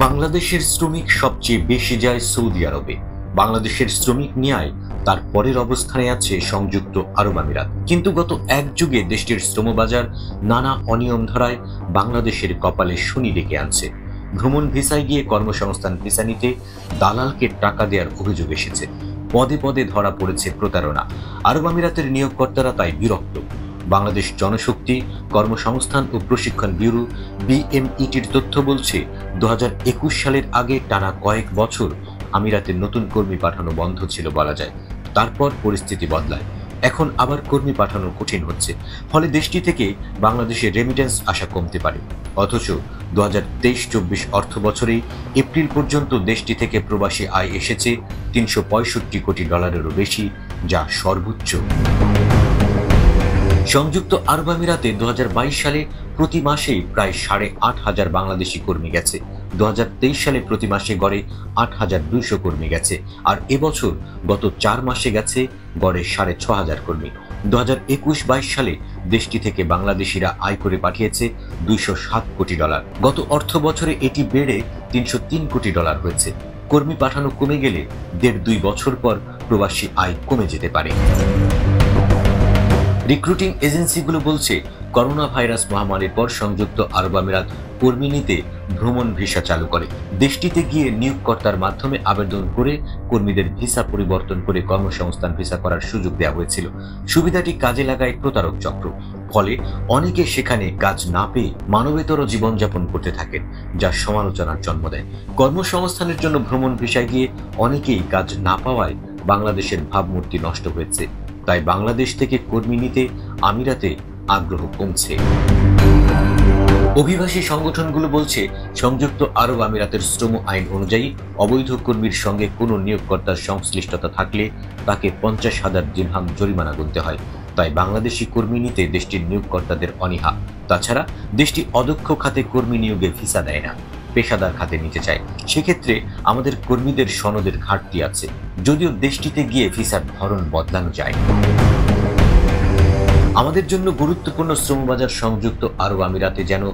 বাংলাদেশের শ্রমিক সবচেয়ে বেশি যায় সৌদি আরবে। বাংলাদেশের শ্রমিক ন্যায় তার পরের অবস্থানে আছে সংযুক্ত আরব আমিরাত। কিন্তু গত এক যুগে দেশটির শ্রমবাজার নানা অনিয়ম ধরায় বাংলাদেশের কপালে শনি ডেকে আনছে। ভ্রমণ ভিসায় গিয়ে কর্মসংস্থান ভিসা নিতে দালালকে টাকা দেওয়ার অভিযোগ এসেছে। পদে পদে ধরা পড়েছে প্রতারণা। আরব আমিরাতের নিয়োগকর্তারা তাই বিরক্ত। বাংলাদেশ জনশক্তি কর্মসংস্থান ও প্রশিক্ষণ ব্যুরো BMETর তথ্য বলছে 2021 সালের আগে টানা কয়েক বছর আমিরাতের নতুন কর্মী পাঠানো বন্ধ ছিল বলা যায়। তারপর পরিস্থিতি বদলায়, এখন আবার কর্মী পাঠানো কঠিন হচ্ছে। ফলে দেশটি থেকে বাংলাদেশের রেমিটেন্স আসা কমতে পারে। অথচ 2023-24 অর্থ বছরে এপ্রিল পর্যন্ত দেশটি থেকে প্রবাসী আয় এসেছে $365 কোটি বেশি, যা সর্বোচ্চ। সংযুক্ত আরব আমিরাতে 2022 সালে প্রতি মাসেই প্রায় 8,500 বাংলাদেশি কর্মী গেছে। 2023 সালে প্রতি মাসে গড়ে 8,200 কর্মী গেছে। আর এবছর গত 4 মাসে গেছে গড়ে 6,500 কর্মী। 2021-22 সালে দেশটি থেকে বাংলাদেশিরা আয় করে পাঠিয়েছে $207 কোটি। গত অর্থ বছরে এটি বেড়ে $303 কোটি হয়েছে। কর্মী পাঠানো কমে গেলে 1.5-2 বছর পর প্রবাসী আয় কমে যেতে পারে। রিক্রুটিং এজেন্সিগুলো বলছে, করোনা ভাইরাস মহামারীর পর সংযুক্ত আরব আমিরাত কর্মী নিতে ভ্রমণ ভিসা চালু করে। দেশটিতে গিয়ে নিয়োগকর্তার মাধ্যমে আবেদন করে কর্মীদের ভিসা পরিবর্তন করে কর্মসংস্থান ভিসা করার সুযোগ দেওয়া হয়েছিল। সুবিধাটি কাজে লাগায় প্রতারক চক্র। ফলে অনেকে সেখানে কাজ না পেয়ে মানবেতর জীবনযাপন করতে থাকেন, যা সমালোচনার জন্ম দেয়। কর্মসংস্থানের জন্য ভ্রমণ ভিসায় গিয়ে অনেকেই কাজ না পাওয়ায় বাংলাদেশের ভাবমূর্তি নষ্ট হয়েছে। তাই বাংলাদেশ থেকে কর্মী নিতে আমিরাতে আগ্রহ কমছে। অভিবাসী সংগঠনগুলো বলছে, সংযুক্ত আরব আমিরাতের শ্রম আইন অনুযায়ী অবৈধ কর্মীর সঙ্গে কোনো নিয়োগকর্তার সংশ্লিষ্টতা থাকলে তাকে 50,000 দিরহাম জরিমানা গুনতে হয়। তাই বাংলাদেশি কর্মী নিতে দেশটির নিয়োগকর্তাদের অনীহা। তাছাড়া দেশটি অদক্ষ খাতে কর্মী নিয়োগে ভিসা দেয় না, পেশাদার খাতে নিতে চায়। সেক্ষেত্রে আমাদের কর্মীদের সনদের ঘাটতি আছে, যদিও দেশটিতে গিয়ে ভিসার ধরন বদলানো যায়। আমাদের জন্য গুরুত্বপূর্ণ শ্রমবাজার সংযুক্ত আরব আমিরাতে যেন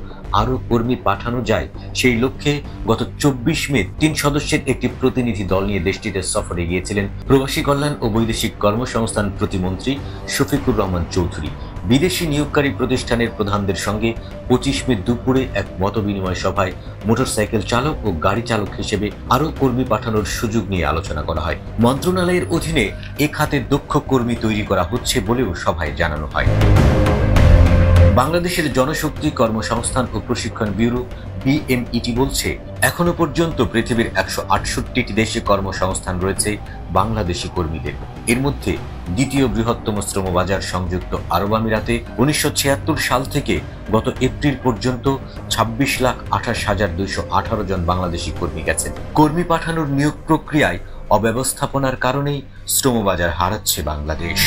আরও কর্মী পাঠানো যায়, সেই লক্ষ্যে গত 24 মে 3 সদস্যের একটি প্রতিনিধি দল নিয়ে দেশটিতে সফরে গিয়েছিলেন প্রবাসী কল্যাণ ও বৈদেশিক কর্মসংস্থান প্রতিমন্ত্রী শফিকুর রহমান চৌধুরী। বিদেশি নিয়োগকারী প্রতিষ্ঠানের প্রধানদের সঙ্গে 25 মে দুপুরে এক মতবিনিময় সভায় মোটরসাইকেল চালক ও গাড়ি চালক হিসেবে আরও কর্মী পাঠানোর সুযোগ নিয়ে আলোচনা করা হয়। মন্ত্রণালয়ের অধীনে এ খাতে দক্ষ কর্মী তৈরি করা হচ্ছে বলেও সভায় জানানো হয়। বাংলাদেশের জনশক্তি কর্মসংস্থান ও প্রশিক্ষণ ব্যুরো BMET বলছে, এখনো পর্যন্ত পৃথিবীর 168টি দেশে কর্মসংস্থান রয়েছে বাংলাদেশি কর্মীদের। এর মধ্যে দ্বিতীয় বৃহত্তম শ্রমবাজার সংযুক্ত আরব আমিরাতে 1976 সাল থেকে গত এপ্রিল পর্যন্ত 26,28,218 জন বাংলাদেশি কর্মী গেছেন। কর্মী পাঠানোর নিয়োগ প্রক্রিয়ায় অব্যবস্থাপনার কারণেই শ্রমবাজার হারাচ্ছে বাংলাদেশ।